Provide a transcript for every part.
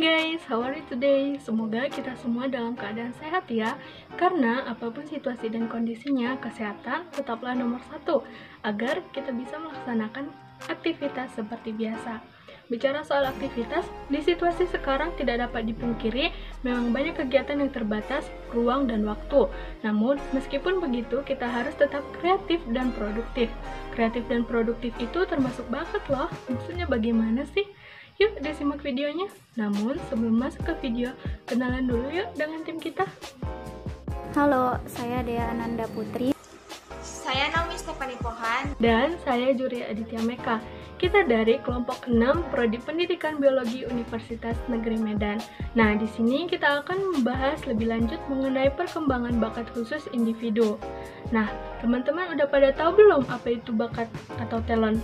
guys, how are you today? Semoga kita semua dalam keadaan sehat ya. Karena apapun situasi dan kondisinya, kesehatan tetaplah nomor satu agar kita bisa melaksanakan aktivitas seperti biasa. Bicara soal aktivitas, di situasi sekarang tidak dapat dipungkiri memang banyak kegiatan yang terbatas, ruang dan waktu. Namun, meskipun begitu, kita harus tetap kreatif dan produktif. Kreatif dan produktif itu termasuk bakat loh. Maksudnya bagaimana sih? Yuk disimak videonya. Namun, sebelum masuk ke video, kenalan dulu yuk dengan tim kita. Halo, saya Dea Ananda Putri. Saya Naomi Stefani Pohan. Dan saya Juri Aditya Meka. Kita dari kelompok 6 Prodi Pendidikan Biologi Universitas Negeri Medan. Nah, di sini kita akan membahas lebih lanjut mengenai perkembangan bakat khusus individu. Nah, teman-teman udah pada tahu belum apa itu bakat atau talent?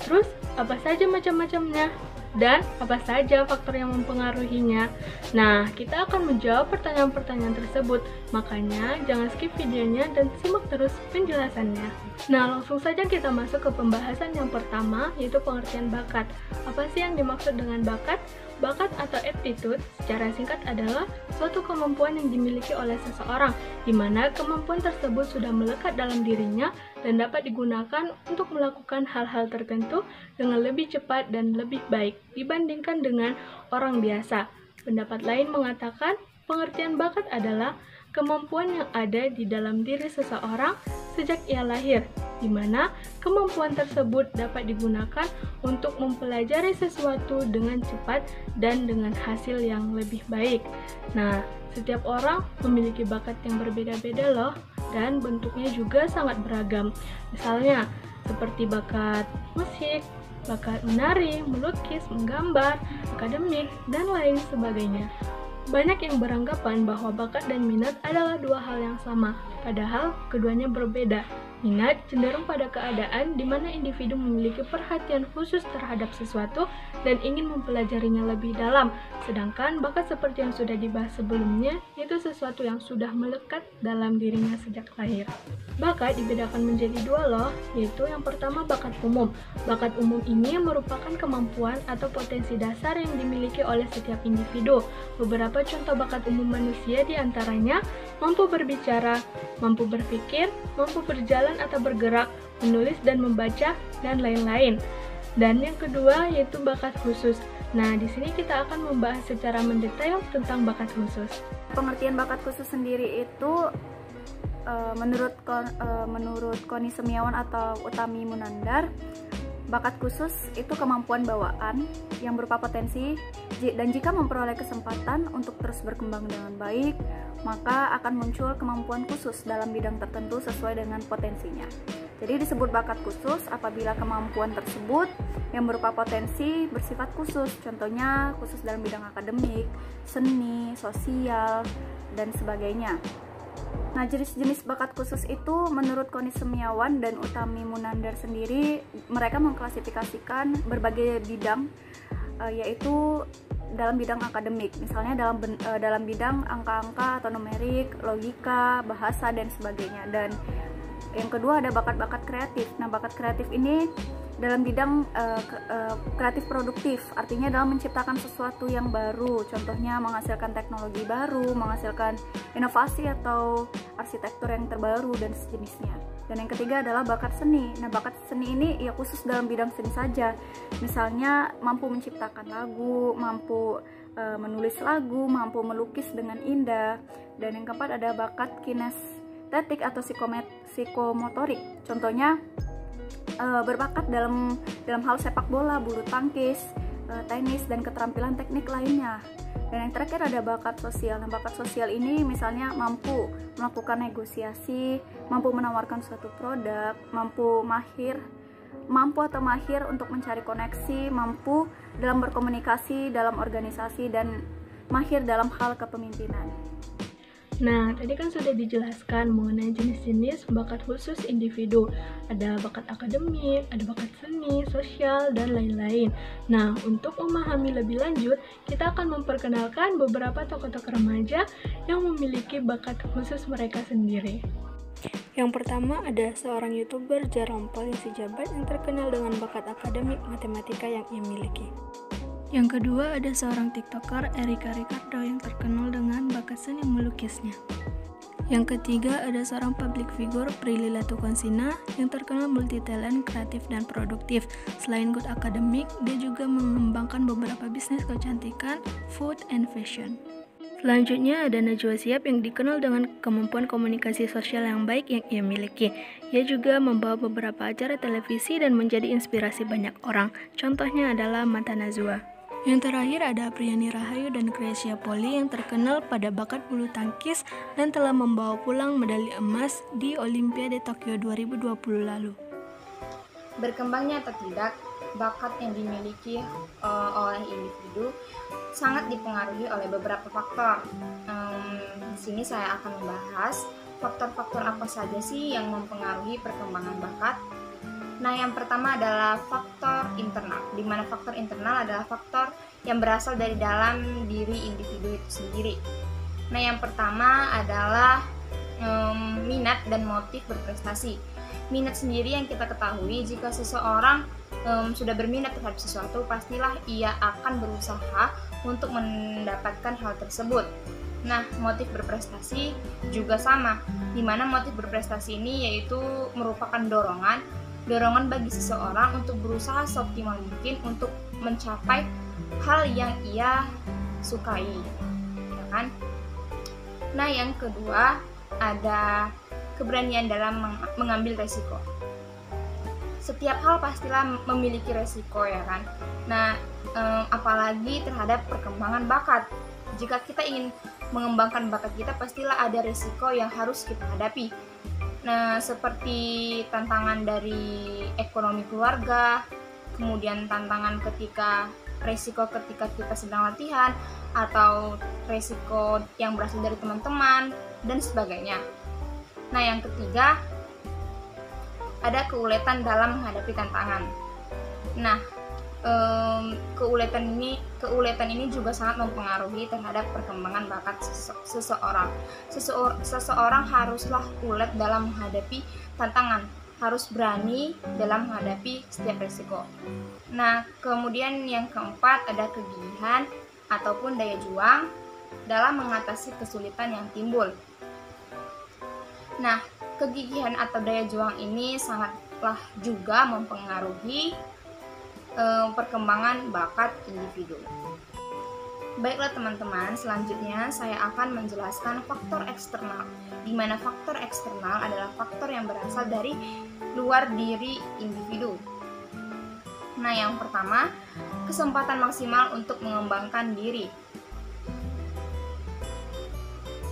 Terus, apa saja macam-macamnya? Dan apa saja faktor yang mempengaruhinya? Nah, kita akan menjawab pertanyaan-pertanyaan tersebut. Makanya, jangan skip videonya dan simak terus penjelasannya. Nah, langsung saja kita masuk ke pembahasan yang pertama, yaitu pengertian bakat. Apa sih yang dimaksud dengan bakat? Bakat atau aptitude secara singkat adalah suatu kemampuan yang dimiliki oleh seseorang, di mana kemampuan tersebut sudah melekat dalam dirinya dan dapat digunakan untuk melakukan hal-hal tertentu dengan lebih cepat dan lebih baik dibandingkan dengan orang biasa. Pendapat lain mengatakan pengertian bakat adalah kemampuan yang ada di dalam diri seseorang sejak ia lahir, di mana kemampuan tersebut dapat digunakan untuk mempelajari sesuatu dengan cepat dan dengan hasil yang lebih baik. Nah, setiap orang memiliki bakat yang berbeda-beda loh, dan bentuknya juga sangat beragam. Misalnya, seperti bakat musik, bakat menari, melukis, menggambar, akademik, dan lain sebagainya. Banyak yang beranggapan bahwa bakat dan minat adalah dua hal yang sama, padahal keduanya berbeda. Minat cenderung pada keadaan di mana individu memiliki perhatian khusus terhadap sesuatu dan ingin mempelajarinya lebih dalam, sedangkan bakat seperti yang sudah dibahas sebelumnya, yaitu sesuatu yang sudah melekat dalam dirinya sejak lahir. Bakat dibedakan menjadi dua loh, yaitu yang pertama bakat umum. Bakat umum ini merupakan kemampuan atau potensi dasar yang dimiliki oleh setiap individu. Beberapa contoh bakat umum manusia diantaranya mampu berbicara, mampu berpikir, mampu berjalan atau bergerak, menulis dan membaca, dan lain-lain. Dan yang kedua yaitu bakat khusus. Nah, di sini kita akan membahas secara mendetail tentang bakat khusus. Pengertian bakat khusus sendiri itu menurut Koni Semiawan atau Utami Munandar, bakat khusus itu kemampuan bawaan yang berupa potensi, dan jika memperoleh kesempatan untuk terus berkembang dengan baik, maka akan muncul kemampuan khusus dalam bidang tertentu sesuai dengan potensinya. Jadi disebut bakat khusus apabila kemampuan tersebut yang berupa potensi bersifat khusus, contohnya khusus dalam bidang akademik, seni, sosial, dan sebagainya. Nah, jenis-jenis bakat khusus itu menurut Koni Semiawan dan Utami Munandar sendiri, mereka mengklasifikasikan berbagai bidang, yaitu dalam bidang akademik, misalnya dalam bidang angka-angka atau numerik, logika, bahasa, dan sebagainya. Dan yang kedua ada bakat-bakat kreatif. Nah, bakat kreatif ini dalam bidang kreatif produktif, artinya dalam menciptakan sesuatu yang baru, contohnya menghasilkan teknologi baru, menghasilkan inovasi atau arsitektur yang terbaru dan sejenisnya. Dan yang ketiga adalah bakat seni. Nah, bakat seni ini ya khusus dalam bidang seni saja, misalnya mampu menciptakan lagu, mampu menulis lagu, mampu melukis dengan indah. Dan yang keempat ada bakat kinestetik atau psikomotorik, contohnya berbakat dalam hal sepak bola, bulu tangkis, tenis, dan keterampilan teknik lainnya. Dan yang terakhir ada bakat sosial. Nah, bakat sosial ini misalnya mampu melakukan negosiasi, mampu menawarkan suatu produk, mampu atau mahir untuk mencari koneksi, mampu dalam berkomunikasi dalam organisasi, dan mahir dalam hal kepemimpinan. Nah, tadi kan sudah dijelaskan mengenai jenis-jenis bakat khusus individu. Ada bakat akademik, ada bakat seni, sosial, dan lain-lain. Nah, untuk memahami lebih lanjut, kita akan memperkenalkan beberapa tokoh-tokoh remaja yang memiliki bakat khusus mereka sendiri. Yang pertama ada seorang YouTuber Jarompol yang sejabat yang terkenal dengan bakat akademik matematika yang ia miliki. Yang kedua, ada seorang TikToker, Erika Ricardo, yang terkenal dengan bakat seni melukisnya. Yang ketiga, ada seorang public figure, Prilly Latukonsina, yang terkenal multi-talent, kreatif, dan produktif. Selain good academic, dia juga mengembangkan beberapa bisnis kecantikan, food, and fashion. Selanjutnya ada Najwa Shihab yang dikenal dengan kemampuan komunikasi sosial yang baik yang ia miliki. Ia juga membawa beberapa acara televisi dan menjadi inspirasi banyak orang. Contohnya adalah Mata Najwa. Yang terakhir ada Apriani Rahayu dan Gracia Poli yang terkenal pada bakat bulu tangkis dan telah membawa pulang medali emas di Olimpiade Tokyo 2020 lalu. Berkembangnya atau tidak, bakat yang dimiliki oleh individu sangat dipengaruhi oleh beberapa faktor. Di sini saya akan membahas faktor-faktor apa saja sih yang mempengaruhi perkembangan bakat. Nah, yang pertama adalah faktor internal, di mana faktor internal adalah faktor yang berasal dari dalam diri individu itu sendiri. Nah, yang pertama adalah minat dan motif berprestasi. Minat sendiri yang kita ketahui, jika seseorang sudah berminat terhadap sesuatu, pastilah ia akan berusaha untuk mendapatkan hal tersebut. Nah, motif berprestasi juga sama, di mana motif berprestasi ini yaitu merupakan dorongan bagi seseorang untuk berusaha seoptimal mungkin untuk mencapai hal yang ia sukai, ya kan? Nah, yang kedua ada keberanian dalam mengambil resiko. Setiap hal pastilah memiliki resiko, ya kan? Nah, apalagi terhadap perkembangan bakat. Jika kita ingin mengembangkan bakat kita, pastilah ada resiko yang harus kita hadapi. Nah, seperti tantangan dari ekonomi keluarga, kemudian tantangan resiko ketika kita sedang latihan, atau resiko yang berasal dari teman-teman, dan sebagainya. Nah, yang ketiga, ada keuletan dalam menghadapi tantangan. Nah, keuletan ini juga sangat mempengaruhi terhadap perkembangan bakat seseorang. Seseorang haruslah ulet dalam menghadapi tantangan, harus berani dalam menghadapi setiap resiko. Nah, kemudian yang keempat ada kegigihan ataupun daya juang dalam mengatasi kesulitan yang timbul. Nah, kegigihan atau daya juang ini sangatlah juga mempengaruhi perkembangan bakat individu. Baiklah teman-teman, selanjutnya saya akan menjelaskan faktor eksternal, di mana faktor eksternal adalah faktor yang berasal dari luar diri individu. Nah, yang pertama, kesempatan maksimal untuk mengembangkan diri.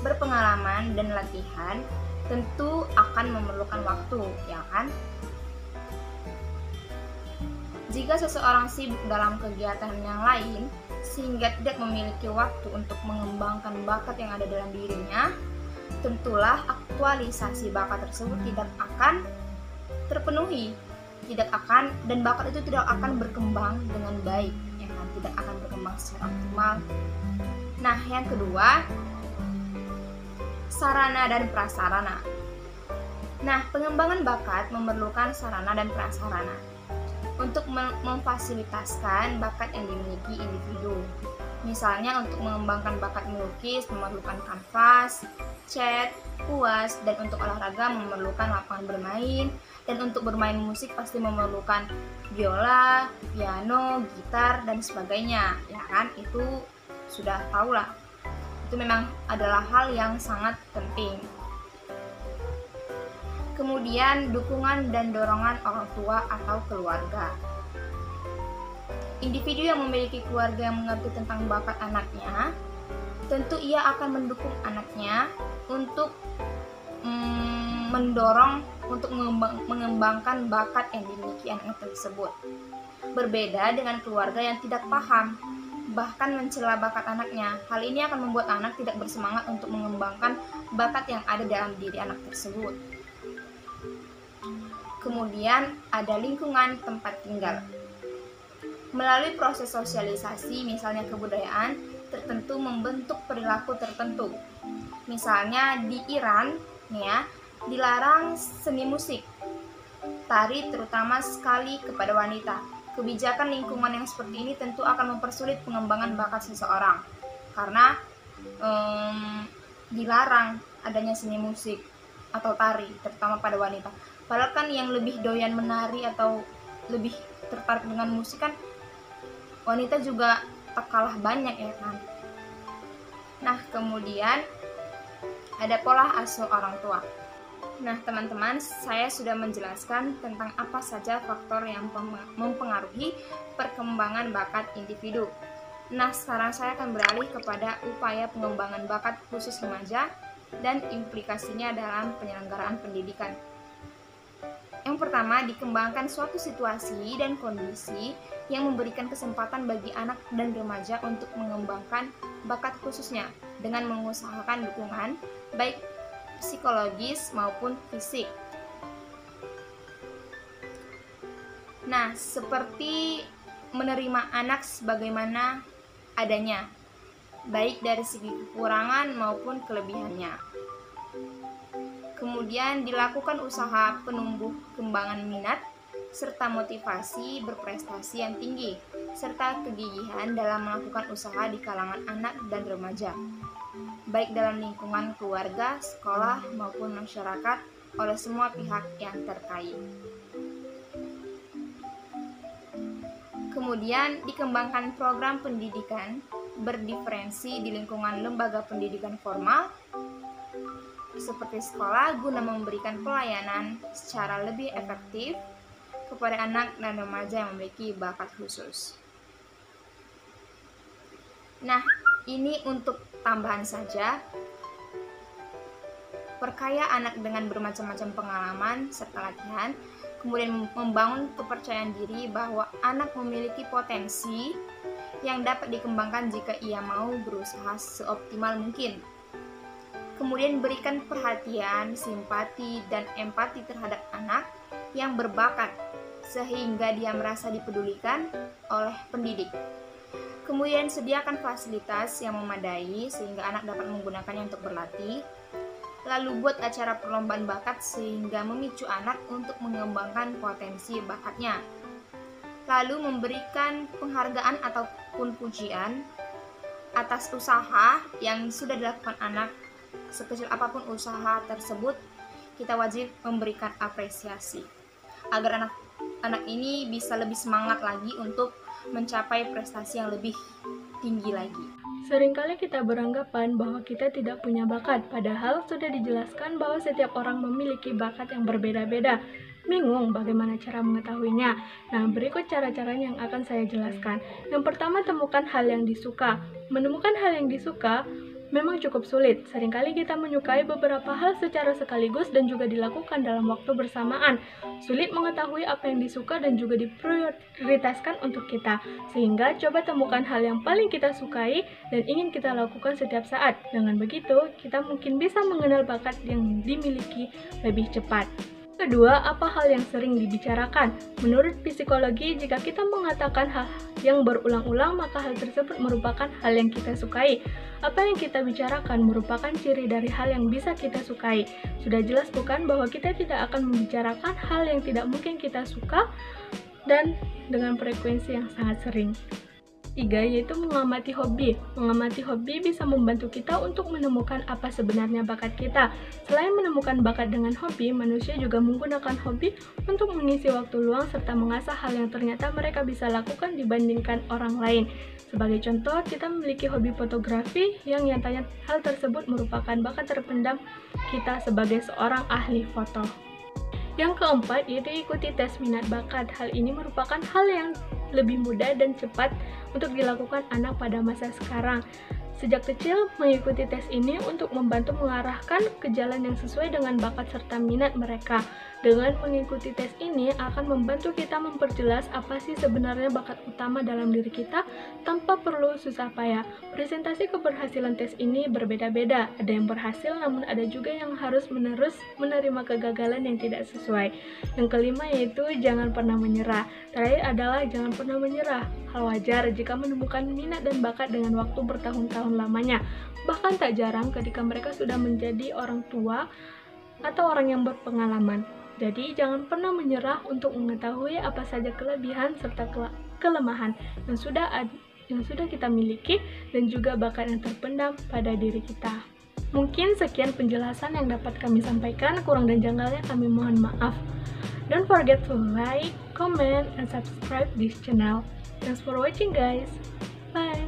Berpengalaman dan latihan tentu akan memerlukan waktu, ya kan? Jika seseorang sibuk dalam kegiatan yang lain, sehingga tidak memiliki waktu untuk mengembangkan bakat yang ada dalam dirinya, tentulah aktualisasi bakat tersebut tidak akan terpenuhi, dan bakat itu tidak akan berkembang dengan baik, ya kan? Tidak akan berkembang secara optimal. Nah, yang kedua, sarana dan prasarana. Nah, pengembangan bakat memerlukan sarana dan prasarana untuk memfasilitasi bakat yang dimiliki individu. Misalnya untuk mengembangkan bakat melukis memerlukan kanvas, cat, kuas, dan untuk olahraga memerlukan lapangan bermain, dan untuk bermain musik pasti memerlukan biola, piano, gitar, dan sebagainya, ya kan? Itu sudah tahu lah. Itu memang adalah hal yang sangat penting. Kemudian dukungan dan dorongan orang tua atau keluarga. Individu yang memiliki keluarga yang mengerti tentang bakat anaknya, tentu ia akan mendukung anaknya untuk mendorong untuk mengembangkan bakat yang dimiliki anak tersebut. Berbeda dengan keluarga yang tidak paham, bahkan mencela bakat anaknya. Hal ini akan membuat anak tidak bersemangat untuk mengembangkan bakat yang ada dalam diri anak tersebut. Kemudian ada lingkungan tempat tinggal. Melalui proses sosialisasi, misalnya kebudayaan tertentu membentuk perilaku tertentu. Misalnya di Iran, dilarang seni musik, tari terutama sekali kepada wanita, Kebijakan lingkungan yang seperti ini tentu akan mempersulit pengembangan bakat seseorang, karena dilarang adanya seni musik atau tari, terutama pada wanita. Padahal kan yang lebih doyan menari atau lebih tertarik dengan musik kan wanita juga tak kalah banyak ya kan. Nah, kemudian ada pola asuh orang tua. Nah, teman-teman, saya sudah menjelaskan tentang apa saja faktor yang mempengaruhi perkembangan bakat individu. Nah, sekarang saya akan beralih kepada upaya pengembangan bakat khusus remaja dan implikasinya dalam penyelenggaraan pendidikan. Yang pertama, dikembangkan suatu situasi dan kondisi yang memberikan kesempatan bagi anak dan remaja untuk mengembangkan bakat khususnya dengan mengusahakan dukungan baik psikologis maupun fisik. Nah, seperti menerima anak sebagaimana adanya, baik dari segi kekurangan maupun kelebihannya. Kemudian dilakukan usaha penumbuh kembangan minat serta motivasi berprestasi yang tinggi, serta kegigihan dalam melakukan usaha di kalangan anak dan remaja, baik dalam lingkungan keluarga, sekolah, maupun masyarakat oleh semua pihak yang terkait. Kemudian dikembangkan program pendidikan berdiferensi di lingkungan lembaga pendidikan formal seperti sekolah guna memberikan pelayanan secara lebih efektif kepada anak dan remaja yang memiliki bakat khusus. Nah, ini untuk tambahan saja. Perkaya anak dengan bermacam-macam pengalaman serta latihan, kemudian membangun kepercayaan diri bahwa anak memiliki potensi yang dapat dikembangkan jika ia mau berusaha seoptimal mungkin. Kemudian berikan perhatian, simpati, dan empati terhadap anak yang berbakat sehingga dia merasa dipedulikan oleh pendidik. Kemudian sediakan fasilitas yang memadai sehingga anak dapat menggunakannya untuk berlatih. Lalu buat acara perlombaan bakat sehingga memicu anak untuk mengembangkan potensi bakatnya. Lalu memberikan penghargaan ataupun pujian atas usaha yang sudah dilakukan anak. Sekecil apapun usaha tersebut, kita wajib memberikan apresiasi agar anak ini bisa lebih semangat lagi untuk mencapai prestasi yang lebih tinggi lagi. Seringkali kita beranggapan bahwa kita tidak punya bakat, padahal sudah dijelaskan bahwa setiap orang memiliki bakat yang berbeda-beda. Bingung bagaimana cara mengetahuinya? Nah, berikut cara-caranya yang akan saya jelaskan. Yang pertama, temukan hal yang disuka. Menemukan hal yang disuka memang cukup sulit. Seringkali kita menyukai beberapa hal secara sekaligus dan juga dilakukan dalam waktu bersamaan. Sulit mengetahui apa yang disuka dan juga diprioritaskan untuk kita. Sehingga coba temukan hal yang paling kita sukai dan ingin kita lakukan setiap saat. Dengan begitu, kita mungkin bisa mengenal bakat yang dimiliki lebih cepat. Kedua, apa hal yang sering dibicarakan? Menurut psikologi, jika kita mengatakan hal yang berulang-ulang, maka hal tersebut merupakan hal yang kita sukai. Apa yang kita bicarakan merupakan ciri dari hal yang bisa kita sukai. Sudah jelas bukan bahwa kita tidak akan membicarakan hal yang tidak mungkin kita suka dan dengan frekuensi yang sangat sering. 3, yaitu mengamati hobi. Mengamati hobi bisa membantu kita untuk menemukan apa sebenarnya bakat kita. Selain menemukan bakat dengan hobi, manusia juga menggunakan hobi untuk mengisi waktu luang serta mengasah hal yang ternyata mereka bisa lakukan dibandingkan orang lain. Sebagai contoh, kita memiliki hobi fotografi yang nyatanya hal tersebut merupakan bakat terpendam kita sebagai seorang ahli foto. Yang keempat, yaitu ikuti tes minat bakat. Hal ini merupakan hal yang lebih mudah dan cepat untuk dilakukan anak pada masa sekarang. Sejak kecil, mengikuti tes ini untuk membantu mengarahkan ke jalan yang sesuai dengan bakat serta minat mereka. Dengan mengikuti tes ini akan membantu kita memperjelas apa sih sebenarnya bakat utama dalam diri kita tanpa perlu susah payah. Presentasi keberhasilan tes ini berbeda-beda. Ada yang berhasil, namun ada juga yang harus menerima kegagalan yang tidak sesuai. Yang kelima yaitu jangan pernah menyerah. Terakhir adalah jangan pernah menyerah. Hal wajar jika menemukan minat dan bakat dengan waktu bertahun-tahun lamanya. Bahkan tak jarang ketika mereka sudah menjadi orang tua atau orang yang berpengalaman. Jadi jangan pernah menyerah untuk mengetahui apa saja kelebihan serta kelemahan yang sudah kita miliki dan juga bakat yang terpendam pada diri kita. Mungkin sekian penjelasan yang dapat kami sampaikan, kurang dan janggalnya kami mohon maaf. Don't forget to like, comment, and subscribe this channel. Thanks for watching guys. Bye.